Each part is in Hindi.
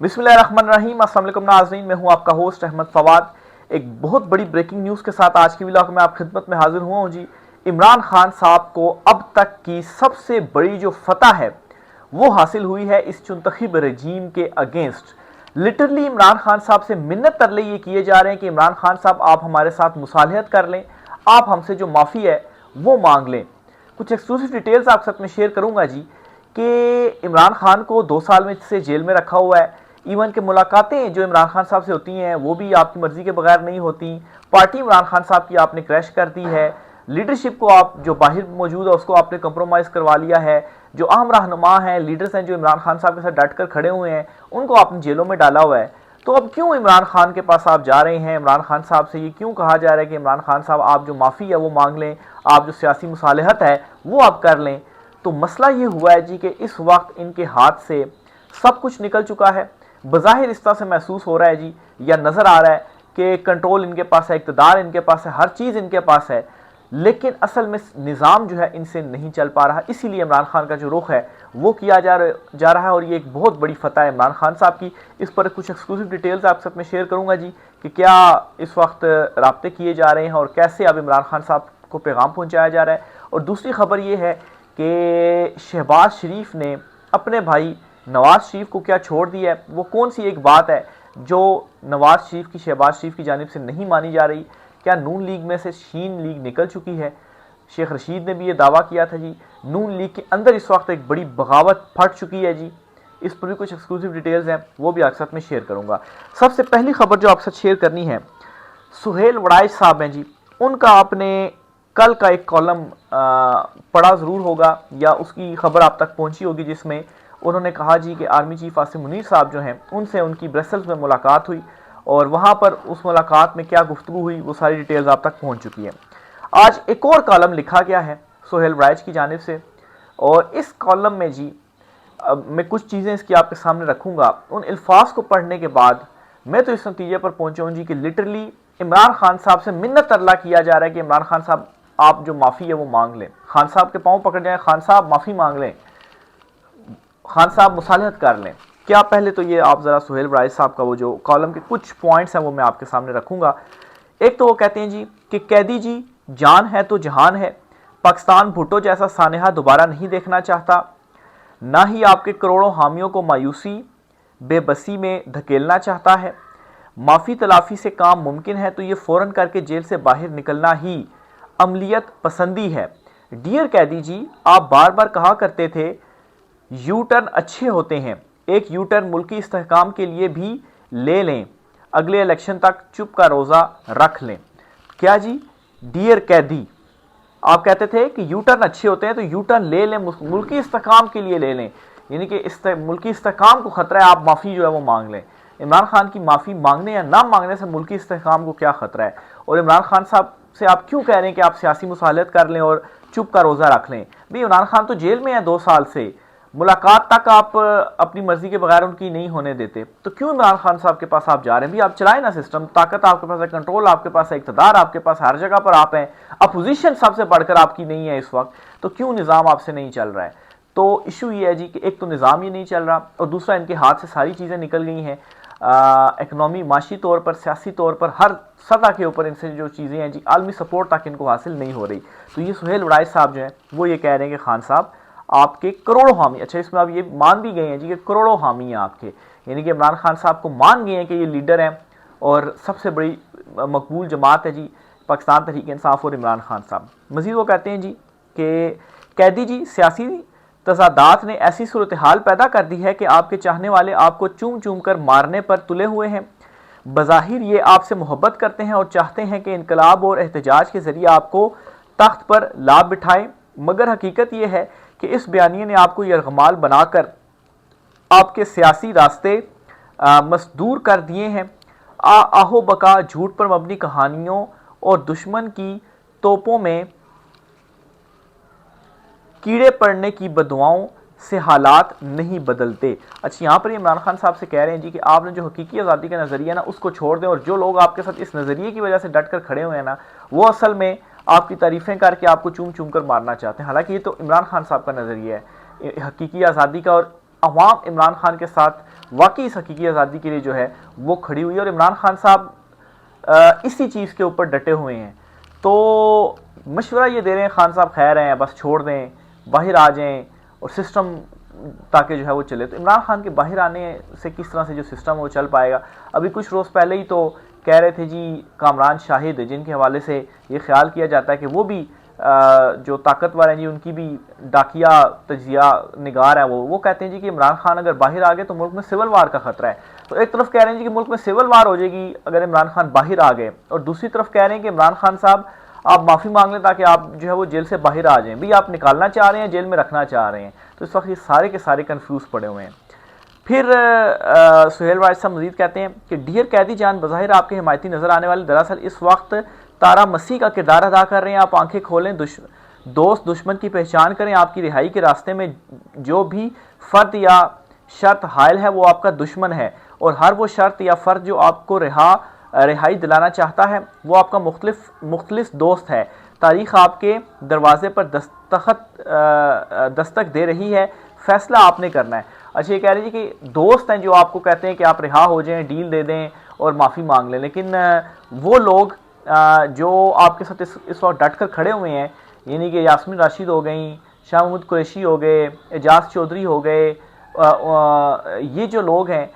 बिस्मिल्लाहिर्रहमानिर्रहीम। अस्सलाम वालेकुम नाज़रीन, मैं हूं आपका होस्ट अहमद फवाद। एक बहुत बड़ी ब्रेकिंग न्यूज़ के साथ आज की व्लॉग में आप खिदमत में हाजिर हुआ हूं जी। इमरान खान साहब को अब तक की सबसे बड़ी जो फतह है वो हासिल हुई है इस चुनतखब रजीम के अगेंस्ट। लिटरली इमरान खान साहब से मिन्नत तरले ये किए जा रहे हैं कि इमरान खान साहब आप हमारे साथ मुसालहत कर लें, आप हमसे जो माफ़ी है वो मांग लें। कुछ एक्सक्लूसिव डिटेल्स आपके साथ में शेयर करूंगा जी कि इमरान खान को 2 साल में से जेल में रखा हुआ है। इवन के मुलाकातें जो इमरान खान साहब से होती हैं वो भी आपकी मर्जी के बगैर नहीं होती। पार्टी इमरान खान साहब की आपने क्रैश कर दी है। लीडरशिप को आप जो बाहर मौजूद है उसको आपने कंप्रोमाइज़ करवा लिया है। जो अहम रहनुमा हैं, लीडर्स हैं जो इमरान खान साहब के साथ डट कर खड़े हुए हैं, उनको आपने जेलों में डाला हुआ है। तो अब क्यों इमरान खान के पास आप जा रहे हैं? इमरान खान साहब से ये क्यों कहा जा रहा है कि इमरान खान साहब आप जो माफ़ी है वो मांग लें, आप जो सियासी मुसालहत है वो आप कर लें? तो मसला ये हुआ है जी कि इस वक्त इनके हाथ से सब कुछ निकल चुका है। बज़ाहिर इस तरह से महसूस हो रहा है जी, या नज़र आ रहा है कि कंट्रोल इनके पास है, इक़्तिदार इनके पास है, हर चीज़ इनके पास है, लेकिन असल में निज़ाम जो है इनसे नहीं चल पा रहा। इसीलिए इमरान खान का जो रुख है वो किया जा रहा है और ये एक बहुत बड़ी फतह है इमरान खान साहब की। इस पर कुछ एक्सक्लूसिव डिटेल्स आपके साथ में शेयर करूँगा जी कि क्या इस वक्त राब्ते किए जा रहे हैं और कैसे अब इमरान खान साहब को पैगाम पहुँचाया जा रहा है। और दूसरी खबर ये है कि शहबाज शरीफ ने अपने भाई नवाज शरीफ को क्या छोड़ दिया है। वो कौन सी एक बात है जो नवाज शरीफ की शहबाज शरीफ की जानिब से नहीं मानी जा रही? क्या नून लीग में से शीन लीग निकल चुकी है? शेख रशीद ने भी ये दावा किया था जी। नून लीग के अंदर इस वक्त एक बड़ी बगावत फट चुकी है जी। इस पर भी कुछ एक्सक्लूसिव डिटेल्स हैं, वो भी आपके साथ में शेयर करूंगा। सबसे पहली खबर जो आपके साथ शेयर करनी है, सुहेल वड़ाइच साहब हैं जी। उनका आपने कल का एक कॉलम पढ़ा ज़रूर होगा या उसकी खबर आप तक पहुंची होगी, जिसमें उन्होंने कहा जी कि आर्मी चीफ आसिम मुनीर साहब जो हैं उनसे उनकी ब्रसल्स में मुलाकात हुई और वहाँ पर उस मुलाकात में क्या गुफ्तगू हुई वो सारी डिटेल्स आप तक पहुँच चुकी है। आज एक और कॉलम लिखा गया है सुहेल वड़ाइच की जानिब से और इस कॉलम में जी अब मैं कुछ चीज़ें इसकी आपके सामने रखूँगा। उन अल्फाज को पढ़ने के बाद मैं तो इस नतीजे पर पहुँचा हूँ जी कि लिटरली इमरान खान साहब से मिन्नत तरला किया जा रहा है कि इमरान खान साहब आप जो माफ़ी है वो मांग लें। खान साहब के पाँव पकड़ जाएं, खान साहब माफ़ी मांग लें, खान साहब मुसालहत कर लें। क्या पहले तो ये आप ज़रा सुहेल वड़ाइच साहब का वो जो कॉलम के कुछ पॉइंट्स हैं वो मैं आपके सामने रखूँगा। एक तो वो कहते हैं जी कि कैदी जी जान है तो जहान है, पाकिस्तान भुट्टो जैसा सानेहा दोबारा नहीं देखना चाहता, ना ही आपके करोड़ों हामियों को मायूसी बेबसी में धकेलना चाहता है। माफ़ी तलाफ़ी से काम मुमकिन है तो ये फ़ौरन करके जेल से बाहर निकलना ही अमलियत पसंदी है। डियर कैदी जी, आप बार बार कहा करते थे यू टर्न अच्छे होते हैं, एक यू टर्न मुल्की इस्तेहकाम के लिए भी ले लें, अगले इलेक्शन तक चुप का रोज़ा रख लें। क्या जी? डियर कैदी, आप कहते थे कि यू टर्न अच्छे होते हैं तो यू टर्न ले लें, मुल्की इस्तेहकाम के लिए ले लें, यानी कि मुल्की इस्तेहकाम को ख़तरा है, आप माफ़ी जो है वो मांग लें। इमरान खान की माफ़ी मांगने या ना मांगने से मुल्की इस्तेहकाम को क्या ख़तरा है? और इमरान खान साहब से आप क्यों कह रहे हैं कि आप सियासी मुसालहत कर लें और चुप का रोज़ा रख लें? भाई इमरान खान तो जेल में है 2 साल से, मुलाकात तक आप अपनी मर्जी के बगैर उनकी नहीं होने देते, तो क्यों इमरान खान साहब के पास आप जा रहे हैं? भी आप चलाएं ना सिस्टम, ताकत आपके पास है, कंट्रोल आपके पास है, इक़्तिदार आपके पास, हर जगह पर आप हैं, अपोजिशन सबसे बढ़कर आपकी नहीं है इस वक्त, तो क्यों निज़ाम आपसे नहीं चल रहा है? तो इशू ये है जी कि एक तो निज़ाम ये नहीं चल रहा और दूसरा इनके हाथ से सारी चीज़ें निकल गई हैं। इकनॉमी, माशी तौर पर, सियासी तौर पर, हर सतह के ऊपर इनसे जो चीज़ें हैं जी, आलमी सपोर्ट तक इनको हासिल नहीं हो रही। तो ये सुहेल वड़ाइच साहब जो हैं वो ये कह रहे हैं कि खान साहब आपके करोड़ों हामी, अच्छा इसमें आप ये मान भी गए हैं जी कि करोड़ों हामी हैं आपके, यानी कि इमरान खान साहब को मान गए हैं कि ये लीडर हैं और सबसे बड़ी मकबूल जमात है जी पाकिस्तान तहरीक इंसाफ और इमरान खान साहब। मज़ीद वो कहते हैं जी कि कैदी जी, सियासी तजादात ने ऐसी सूरत हाल पैदा कर दी है कि आपके चाहने वाले आपको चूम चूम कर मारने पर तुले हुए हैं। बज़ाहिर ये आपसे मोहब्बत करते हैं और चाहते हैं कि इनकलाब और एहतजाज के ज़रिए आपको तख्त पर ला बिठाएं, मगर हकीकत यह है कि इस बयानिए ने आपको यरगमाल बनाकर आपके सियासी रास्ते मसदूर कर दिए हैं। आहो बका झूठ पर मबनी कहानियों और दुश्मन की तोपों में कीड़े पड़ने की बदुआओं से हालात नहीं बदलते। अच्छा, यहाँ पर इमरान खान साहब से कह रहे हैं जी कि आपने जो हकीकी आज़ादी का नज़रिया ना उसको छोड़ दें और जो लोग आपके साथ इस नज़रिए की वजह से डट कर खड़े हुए हैं ना, वो असल में आपकी तारीफ़ें करके आपको चूम चूम कर मारना चाहते हैं। हालांकि ये तो इमरान खान साहब का नज़रिया है हकीकी आज़ादी का और अवाम इमरान खान के साथ वाकई इस हकीकी आज़ादी के लिए जो है वो खड़ी हुई है और इमरान खान साहब इसी चीज़ के ऊपर डटे हुए हैं। तो मशवरा ये दे रहे हैं खान साहब खैर हैं, बस छोड़ दें, बाहर आ जाएं और सिस्टम ताकि जो है वो चले। तो इमरान खान के बाहर आने से किस तरह से जो सिस्टम है वो चल पाएगा। अभी कुछ रोज़ पहले ही तो कह रहे थे जी कामरान शाहिद, जिनके हवाले से ये ख्याल किया जाता है कि वो भी जो ताकतवर हैं जी, उनकी भी डाकिया तजिया निगार है, वो कहते हैं जी कि इमरान खान अगर बाहर आ गए तो मुल्क में सिविल वार का खतरा है। तो एक तरफ कह रहे हैं जी कि मुल्क में सिविल वार हो जाएगी अगर इमरान खान बाहर आ गए, और दूसरी तरफ कह रहे हैं कि इमरान खान साहब आप माफ़ी मांग लें ताकि आप जो है वो जेल से बाहर आ जाएं। भी आप निकालना चाह रहे हैं, जेल में रखना चाह रहे हैं। तो इस वक्त ये सारे के सारे कन्फ्यूज़ पड़े हुए हैं। फिर सुहेल वारिस साहब मजीद कहते हैं कि डियर कैदी जान, बज़ाहिर आपके हिमायती नज़र आने वाले दरअसल इस वक्त तारा मसीह का किरदार अदा कर रहे हैं। आप आंखें खोलें, दोस्त दुश्मन की पहचान करें। आपकी रिहाई के रास्ते में जो भी फ़र्द या शर्त हायल है वो आपका दुश्मन है, और हर वो शर्त या फ़र्द जो आपको रिहाई दिलाना चाहता है वो आपका मुख्तलिफ दोस्त है। तारीख़ आपके दरवाजे पर दस्तक दे रही है, फैसला आपने करना है। अच्छा, ये कह रही है कि दोस्त हैं जो आपको कहते हैं कि आप रिहा हो जाएं, डील दे दें और माफ़ी मांग लें, लेकिन वो लोग जो आपके साथ इस वक्त डट कर खड़े हुए हैं, यानी कि यास्मीन राशिद हो गई, शाह महमूद कुरैशी हो गए, एजाज चौधरी हो गए, ये जो लोग हैं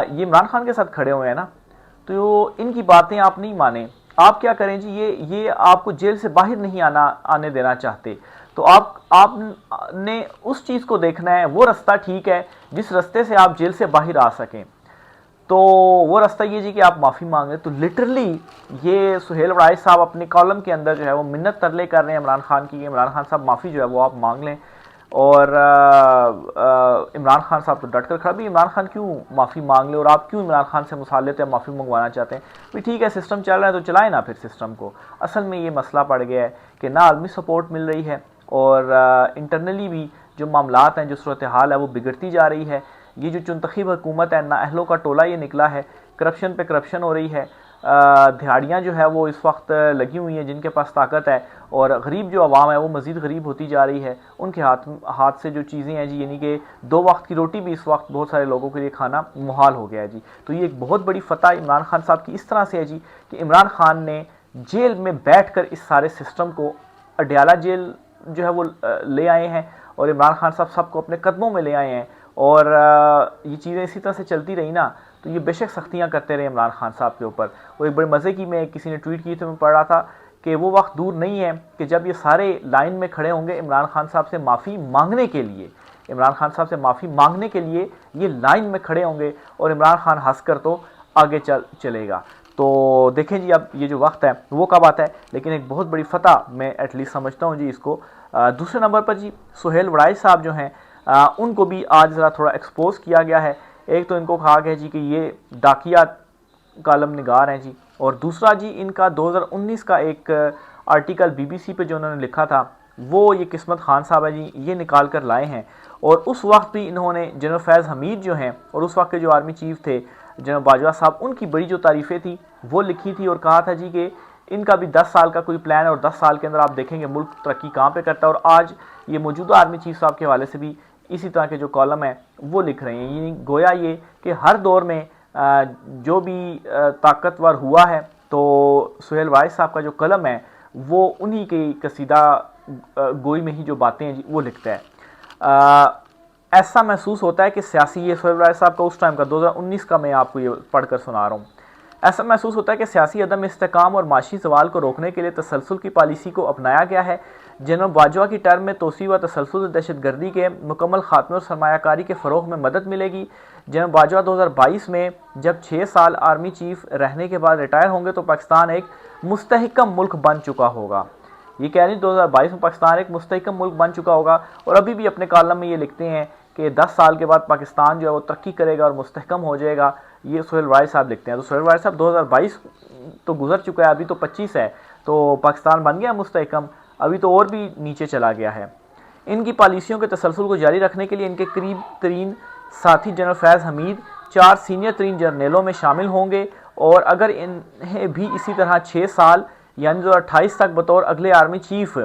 ये इमरान खान के साथ खड़े हुए हैं ना, तो इनकी बातें आप नहीं माने। आप क्या करें जी, ये आपको जेल से बाहर नहीं आने देना चाहते, तो आपने उस चीज़ को देखना है, वो रास्ता ठीक है जिस रास्ते से आप जेल से बाहर आ सकें। तो वो रास्ता ये जी कि आप माफ़ी मांगें। तो लिटरली ये सुहेल वारिस साहब अपने कॉलम के अंदर जो है वो मिन्नत तरले कर रहे हैं इमरान खान की, इमरान खान साहब माफ़ी जो है वो आप मांग लें। और इमरान खान साहब तो डट कर खड़ा भी, इमरान खान क्यों माफ़ी मांग ले और आप क्यों इमरान खान से मुसालियत या माफ़ी मंगवाना चाहते हैं। भी ठीक है, सिस्टम चल रहा है तो चलाए ना फिर सिस्टम को। असल में ये मसला पड़ गया है कि ना आलमी सपोर्ट मिल रही है और इंटरनली भी जो मामलात हैं, जो सूरत हाल है वो बिगड़ती जा रही है। ये जो चुनतखीब हुकूमत है, नाअहलों का टोला ये निकला है, करप्शन पे करप्शन हो रही है। दिहाड़ियाँ जो है वो इस वक्त लगी हुई हैं जिनके पास ताकत है, और गरीब जो आवाम है वो मज़ीद गरीब होती जा रही है। उनके हाथ से जो चीज़ें हैं जी, यानी कि 2 वक्त की रोटी भी इस वक्त बहुत सारे लोगों के लिए खाना मुहाल हो गया है जी। तो ये एक बहुत बड़ी फतह इमरान खान साहब की इस तरह से है जी कि इमरान खान ने जेल में बैठ कर इस सारे सिस्टम को, अडयाला जेल जो है वो ले आए हैं, और इमरान खान साहब सबको अपने कदमों में ले आए हैं। और ये चीज़ें इसी तरह से चलती रही ना तो ये बेशक सख्तियाँ करते रहे इमरान खान साहब के ऊपर। वो एक बड़े मज़े की, मैं किसी ने ट्वीट की थी, मैं पढ़ रहा था कि वो वक्त दूर नहीं है कि जब ये सारे लाइन में खड़े होंगे इमरान खान साहब से माफ़ी मांगने के लिए, इमरान खान साहब से माफ़ी मांगने के लिए ये लाइन में खड़े होंगे, और इमरान खान हंस कर तो आगे चलेगा। तो देखें जी अब ये जो वक्त है वो कब आता है, लेकिन एक बहुत बड़ी फतह मैं एटलीस्ट समझता हूँ जी इसको। दूसरे नंबर पर जी सुहेल वारिस साहब जो हैं उनको भी आज ज़रा थोड़ा एक्सपोज किया गया है। एक तो इनको कहा गया जी कि ये डाकिया कालम निगार हैं जी, और दूसरा जी इनका 2019 का एक आर्टिकल BBC पे जो उन्होंने लिखा था वो ये किस्मत खान साहब है जी ये निकाल कर लाए हैं। और उस वक्त भी इन्होंने जनरल फैज़ हमीद जो हैं और उस वक्त के जो आर्मी चीफ थे जनरल बाजवा साहब, उनकी बड़ी जो तारीफ़ें थी वो लिखी थी, और कहा था जी कि इनका भी 10 साल का कोई प्लान है और 10 साल के अंदर आप देखेंगे मुल्क तरक्की कहाँ पे करता है। और आज ये मौजूदा आर्मी चीफ साहब के हवाले से भी इसी तरह के जो कॉलम है वो लिख रहे हैं। यानी गोया ये कि हर दौर में जो भी ताकतवर हुआ है तो सुहेल वारिस साहब का जो कलम है वो उन्हीं की कसीदा गोई में ही जो बातें हैं वो लिखता है। ऐसा महसूस होता है कि सियासी, ये सुहेल वारिस साहब का उस टाइम का 2019 का मैं आपको ये पढ़कर सुना रहा हूँ। ऐसा महसूस होता है कि सियासी अदम इस्तेकाम और माशी सवाल को रोकने के लिए तसलसल की पॉलिसी को अपनाया गया है। जनरल बाजवा की टर्म में तोसी व तसलसल दहशतगर्दी के मुकम्मल खात्मे और सरमायाकारी के फ़रोग़ में मदद मिलेगी। जनरल बाजवा 2022 में जब 6 साल आर्मी चीफ रहने के बाद रिटायर होंगे तो पाकिस्तान एक मुस्तहकम मुल्क बन चुका होगा। ये कह रही 2022 में पाकिस्तान एक मुस्तहकम मुल्क बन चुका होगा, और अभी भी अपने कॉलम में ये लिखते हैं कि 10 साल के बाद पाकिस्तान जो है वो तरक्की करेगा और मुस्तहकम हो जाएगा। ये सुहेल वारिस साहब लिखते हैं। तो सुहेल वारिस साहब 2022 तो गुजर चुका है, अभी तो 25 है, तो पाकिस्तान बन गया मुस्तहकम, अभी तो और भी नीचे चला गया है। इनकी पॉलिसियों के तसलसल को जारी रखने के लिए इनके करीब तरीन साथी जनरल फैज़ हमीद 4 सीनियर तरीन जर्नलों में शामिल होंगे, और अगर इन्हें भी इसी तरह 6 साल यानी 2028 तक बतौर अगले army chief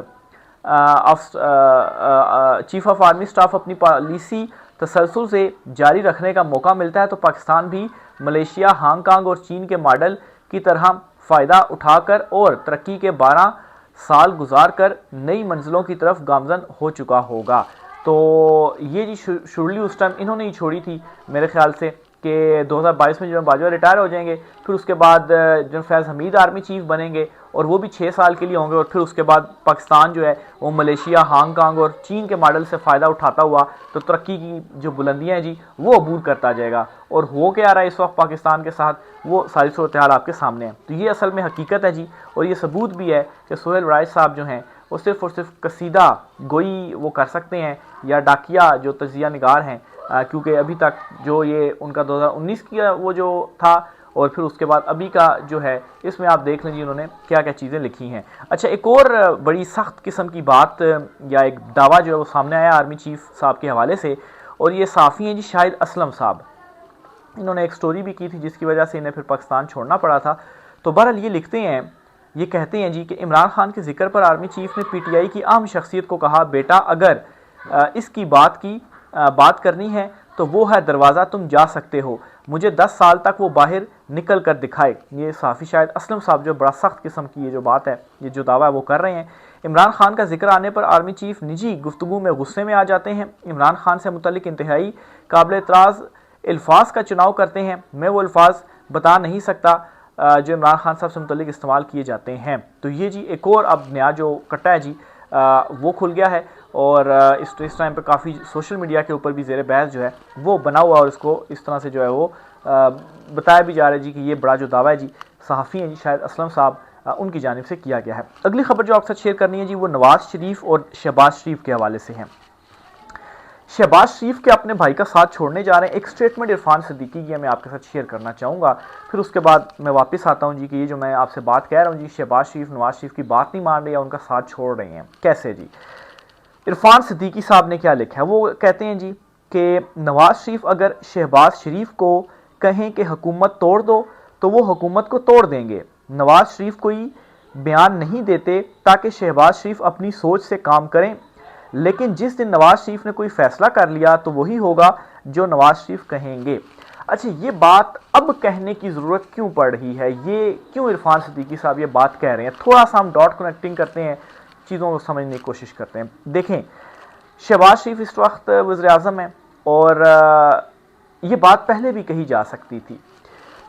of army staff अपनी पॉलिसी तसलसल से जारी रखने का मौका मिलता है तो पाकिस्तान भी मलेशिया, हांगकांग और चीन के मॉडल की तरह फ़ायदा उठाकर और तरक्की के 12 साल गुजार कर नई मंजिलों की तरफ गामजन हो चुका होगा। तो ये जी शुरली उस टाइम इन्होंने ही छोड़ी थी मेरे ख्याल से कि 2022 में जो बाजवा रिटायर हो जाएंगे, फिर उसके बाद जनरल फैज़ हमीद आर्मी चीफ बनेंगे और वो भी 6 साल के लिए होंगे, और फिर उसके बाद पाकिस्तान जो है वो मलेशिया, हांगकांग और चीन के मॉडल से फ़ायदा उठाता हुआ तो तरक्की की जो बुलंदियाँ हैं जी वो अबूर करता जाएगा। और हो क्या रहा है इस वक्त पाकिस्तान के साथ, वो सारी सूरत हाल आपके सामने है। तो ये असल में हकीकत है जी, और ये सबूत भी है कि सोहेल राइस साहब जो हैं वो सिर्फ़ और सिर्फ कसीदा गोई वो कर सकते हैं या डाकिया जो तजिया निगार हैं, क्योंकि अभी तक जो ये उनका 2019 की वो जो था और फिर उसके बाद अभी का जो है, इसमें आप देख लीजिए उन्होंने क्या क्या चीज़ें लिखी हैं। अच्छा, एक और बड़ी सख्त किस्म की बात या एक दावा जो है वो सामने आया आर्मी चीफ साहब के हवाले से, और ये साफ़ी हैं जी शाहिद असलम साहब। इन्होंने एक स्टोरी भी की थी जिसकी वजह से इन्हें फिर पाकिस्तान छोड़ना पड़ा था। तो बहरहाल ये लिखते हैं, ये कहते हैं जी कि इमरान खान के जिक्र पर आर्मी चीफ ने पीटीआई की अहम शख्सियत को कहा, बेटा अगर इसकी बात करनी है तो वो है दरवाज़ा, तुम जा सकते हो, मुझे 10 साल तक वो बाहर निकल कर दिखाए। ये साफ़ी शायद असलम साहब जो बड़ा सख्त किस्म की ये जो बात है, ये जो दावा है वो कर रहे हैं। इमरान खान का जिक्र आने पर आर्मी चीफ निजी गुफ्तगू में गुस्से में आ जाते हैं। इमरान खान से मुतल्लिक इंतहाई काबिल एतराज़ अल्फाज का चुनाव करते हैं। मैं वो अल्फाज बता नहीं सकता जो इमरान खान साहब से मुतल्लिक इस्तेमाल किए जाते हैं। तो ये जी एक और अब नया जो कट्टा है जी वो खुल गया है, और इस टाइम पे काफ़ी सोशल मीडिया के ऊपर भी ज़ेर बहस जो है वो बना हुआ, और इसको इस तरह से जो है वो बताया भी जा रहा है जी कि ये बड़ा जो दावा है जी सहाफ़ी हैं जी शायद असलम साहब उनकी जानिब से किया गया है। अगली खबर जो आपके साथ शेयर करनी है जी वो नवाज़ शरीफ और शहबाज शरीफ के हवाले से है। शहबाज शरीफ के अपने भाई का साथ छोड़ने जा रहे हैं, एक स्टेटमेंट इरफान सिद्दीकी की मैं आपके साथ शेयर करना चाहूँगा, फिर उसके बाद मैं वापस आता हूँ जी कि ये जो मैं आपसे बात कह रहा हूँ जी, शहबाज शरीफ नवाज शरीफ की बात नहीं मान रहे या उनका साथ छोड़ रहे हैं, कैसे जी। इरफान सिद्दीकी साहब ने क्या लिखा है, वो कहते हैं जी कि नवाज शरीफ अगर शहबाज शरीफ को कहें कि हुकूमत तोड़ दो तो वो हुकूमत को तोड़ देंगे। नवाज शरीफ कोई बयान नहीं देते ताकि शहबाज शरीफ अपनी सोच से काम करें, लेकिन जिस दिन नवाज शरीफ ने कोई फैसला कर लिया तो वही होगा जो नवाज शरीफ कहेंगे। अच्छा, ये बात अब कहने की ज़रूरत क्यों पड़ रही है, ये क्यों इरफान सिद्दीकी साहब ये बात कह रहे हैं, थोड़ा सा हम डॉट कनेक्टिंग करते हैं, चीज़ों को समझने की कोशिश करते हैं। देखें, शहबाज शरीफ इस वक्त वज़ीर आज़म है और ये बात पहले भी कही जा सकती थी।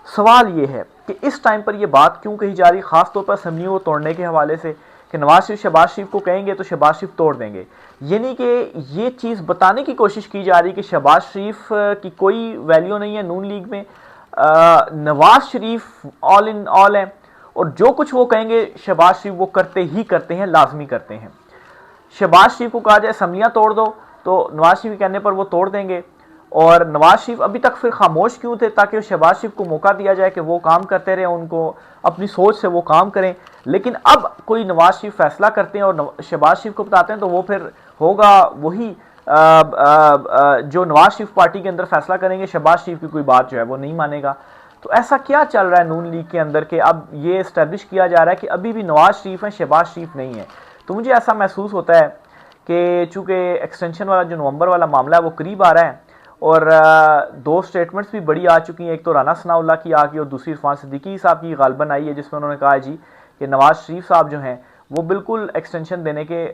सवाल ये है कि इस टाइम पर यह बात क्यों कही जा रही, ख़ास तौर पर असम्बलियों को तोड़ने के हवाले से, कि नवाज शरीफ शहबाज शरीफ को कहेंगे तो शहबाज शरीफ तोड़ देंगे। यानी कि ये चीज़ बताने की कोशिश की जा रही कि शहबाज शरीफ की कोई वैल्यू नहीं है नून लीग में, Nawaz Sharif all in all है, और जो कुछ वो कहेंगे शहबाज शरीफ वो करते ही करते हैं, लाजमी करते हैं। शहबाज शरीफ को कहा जाए असम्बलियाँ तोड़ दो तो नवाज शरीफ कहने पर वो तोड़ देंगे, और नवाज शरीफ अभी तक फिर खामोश क्यों थे, ताकि शहबाज शरीफ को मौका दिया जाए कि वो काम करते रहे, उनको अपनी सोच से वो काम करें। लेकिन अब कोई नवाज शरीफ फैसला करते हैं और शहबाज शरीफ को बताते हैं तो वो फिर होगा वही जो नवाज शरीफ पार्टी के अंदर फैसला करेंगे, शहबाज शरीफ की कोई बात जो है वो नहीं मानेगा। तो ऐसा क्या चल रहा है नून लीग के अंदर कि अब ये इस्टेब्लिश किया जा रहा है कि अभी भी नवाज शरीफ है, शहबाज शरीफ नहीं है। तो मुझे ऐसा महसूस होता है कि चूँकि एक्सटेंशन वाला जो नवंबर वाला मामला है वो करीब आ रहा है, और दो स्टेटमेंट्स भी बड़ी आ चुकी हैं, एक तो राना सनाउल्लाह की आ गई और दूसरी इरफान सिद्दीकी साहब की गालबन आई है, जिसमें उन्होंने कहा जी कि नवाज शरीफ साहब जो हैं वो बिल्कुल एक्सटेंशन देने के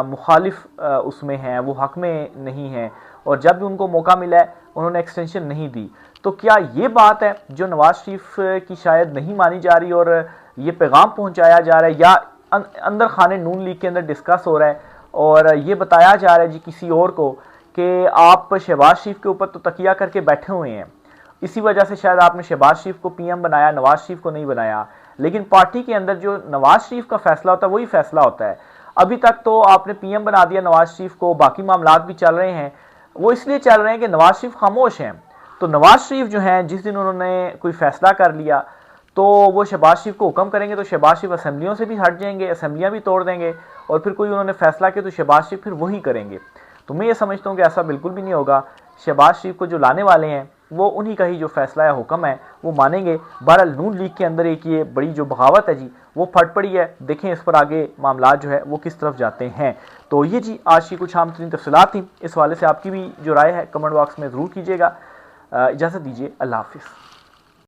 मुखालिफ उसमें हैं, वो हक में नहीं हैं, और जब भी उनको मौका मिला है उन्होंने एक्सटेंशन नहीं दी। तो क्या ये बात है जो नवाज शरीफ की शायद नहीं मानी जा रही और ये पैगाम पहुँचाया जा रहा है, या अंदर खाने नून लीग के अंदर डिस्कस हो रहा है और ये बताया जा रहा है जी किसी और को कि आप शहबाज शरीफ के ऊपर तो तकिया करके बैठे हुए हैं, इसी वजह से शायद आपने शहबाज शरीफ को पीएम बनाया, नवाज शरीफ को नहीं बनाया। लेकिन पार्टी के अंदर जो नवाज शरीफ का फैसला होता है वही फैसला होता है। अभी तक तो आपने पीएम बना दिया नवाज शरीफ को, बाकी मामलात भी चल रहे हैं, वो इसलिए चल रहे हैं कि नवाज शरीफ खामोश हैं। तो नवाज शरीफ जो हैं जिस दिन उन्होंने कोई फैसला कर लिया तो वो शहबाज शरीफ को हुक्म करेंगे तो शहबाज शरीफ असम्बलियों से भी हट जाएंगे, असम्बलियाँ भी तोड़ देंगे, और फिर कोई उन्होंने फैसला किया तो शहबाज शरीफ फिर वही करेंगे। तो मैं ये समझता हूँ कि ऐसा बिल्कुल भी नहीं होगा। शहबाज शरीफ को जो लाने वाले हैं वो उन्हीं का ही जो फैसला या हुक्म है वो मानेंगे। बहरहाल नून लीग के अंदर एक ये बड़ी जो बगावत है जी वो फट पड़ी है, देखें इस पर आगे मामला जो है वो किस तरफ जाते हैं। तो ये जी आज की कुछ आम तरीन तफसीलात थी। इस हवाले से आपकी भी जो राय है कमेंट बॉक्स में ज़रूर कीजिएगा। इजाज़त दीजिए, अल्लाह हाफिज़।